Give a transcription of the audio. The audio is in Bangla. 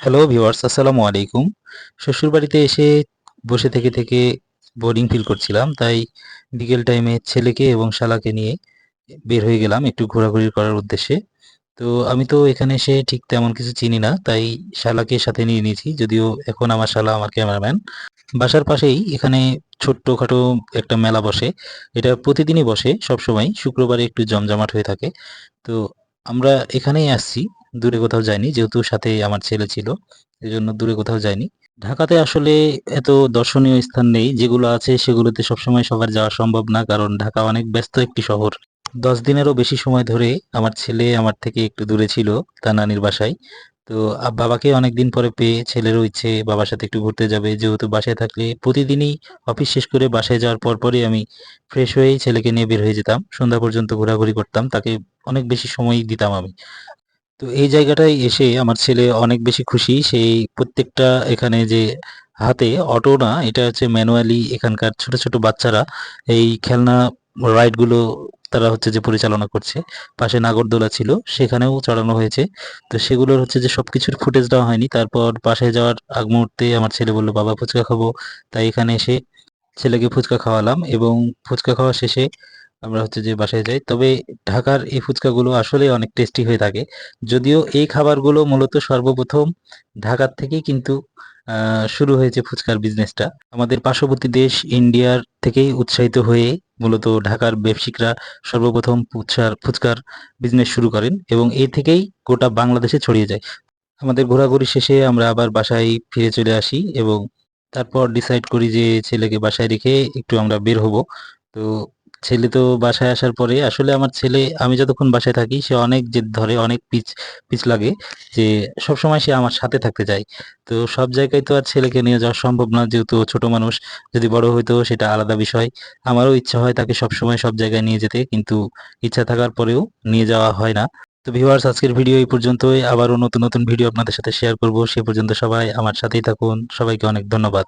হ্যালো ভিউয়ার্স, আসসালামু আলাইকুম। শ্বশুরবাড়িতে এসে বসে থেকে থেকে বোরিং ফিল করছিলাম, তাই বিকেল টাইমে ছেলেকে এবং শালাকে নিয়ে বের হয়ে গেলাম একটু ঘোরাঘুরি করার উদ্দেশ্যে। তো আমি তো এখানে এসে ঠিক তেমন কিছু চিনি না, তাই শালাকে সাথে নিয়ে নিয়েছি, যদিও এখন আমার শালা আমার ক্যামেরাম্যান। বাসার পাশেই এখানে ছোট্টখাটো একটা মেলা বসে। এটা প্রতিদিনই বসে, সবসময় শুক্রবারে একটু জমজমাট হয়ে থাকে। তো আমরা এখানেই আসছি, দূরে কোথাও যাইনি, যেহেতু সাথে আমার ছেলে ছিল, এজন্য দূরে কোথাও যাইনি। ঢাকাতে আসলে এত দর্শনীয় স্থান নেই, যেগুলো আছে সেগুলোতে সবসময় সবার যাওয়া সম্ভব না, কারণ ঢাকা অনেক ব্যস্ত একটি শহর। 10 দিনেরও বেশি সময় ধরে আমার ছেলে আমার থেকে একটু দূরে ছিল, তার নানির বাসায়। তো বাবাকে অনেকদিন পরে পেয়ে ছেলেরও ইচ্ছে বাবার সাথে একটু ঘুরতে যাবে, যেহেতু বাসায় থাকলে প্রতিদিনই অফিস শেষ করে বাসায় যাওয়ার পরপরই আমি ফ্রেশ হয়েই ছেলেকে নিয়ে বের হয়ে যেতাম, সন্ধ্যা পর্যন্ত ঘোরাঘুরি করতাম, তাকে অনেক বেশি সময় দিতাম আমি। তো এই জায়গাটায় এসে আমার ছেলে অনেক বেশি খুশি। সেই প্রত্যেকটা এখানে যে হাতে অটো না, এটা হচ্ছে ম্যানুয়ালি, এখানকার ছোট ছোট বাচ্চারা এই খেলনা রাইড গুলো তারা হচ্ছে যে পরিচালনা করছে। পাশে নাগরদোলা ছিল, সেখানেও চড়ানো হয়েছে। তো সেগুলোর হচ্ছে যে সবকিছুর ফুটেজ দেওয়া হয়নি। তারপর বাসায় যাওয়ার আগ মুহূর্তে আমার ছেলে বলল, বাবা ফুচকা খাবো। তাই এখানে এসে ছেলেকে ফুচকা খাওয়ালাম, এবং ফুচকা খাওয়া শেষে আমরা হচ্ছে যে বাসায় যাই। তবে ঢাকার এই ফুচকাগুলো আসলে অনেক টেস্টি হয়ে থাকে, যদিও এই খাবারগুলো মূলত সর্বপ্রথম ঢাকার থেকেই কিন্তু শুরু হয়েছে ফুচকার বিজনেসটা। আমাদের পার্শ্ববর্তী দেশ ইন্ডিয়ার থেকেই উৎসাহিত হয়ে মূলত ঢাকার ব্যবসায়িকরা সর্বপ্রথম ফুচকার বিজনেস শুরু করেন, এবং এই থেকেই গোটা বাংলাদেশে ছড়িয়ে যায়। আমাদের ঘোরাঘুরি শেষে আমরা আবার বাসায় ফিরে চলে আসি, এবং তারপর ডিসাইড করি যে ছেলেকে বাসায় রেখে একটু আমরা বের হব। তো ছেলে তো বাসায় আসার পরে আসলে আমার ছেলে, আমি যতক্ষণ বাসায় থাকি সে অনেক জেদ ধরে, অনেক পিচ পিচ লাগে, যে সবসময় সে আমার সাথে থাকতে চায়। তো সব জায়গায় তো আর ছেলেকে নিয়ে যাওয়া সম্ভব না, যেহেতু ও ছোট মানুষ। যদি বড় হইতো সেটা আলাদা বিষয়। আমারও ইচ্ছা হয় তাকে সবসময় সব জায়গায় নিয়ে যেতে, কিন্তু ইচ্ছা থাকার পরেও নিয়ে যাওয়া হয় না। তো ভিউয়ার্স, আজকের ভিডিও এই পর্যন্তই। আবারও নতুন নতুন ভিডিও আপনাদের সাথে শেয়ার করব। সে পর্যন্ত সবাই আমার সাথেই থাকুন। সবাইকে অনেক ধন্যবাদ।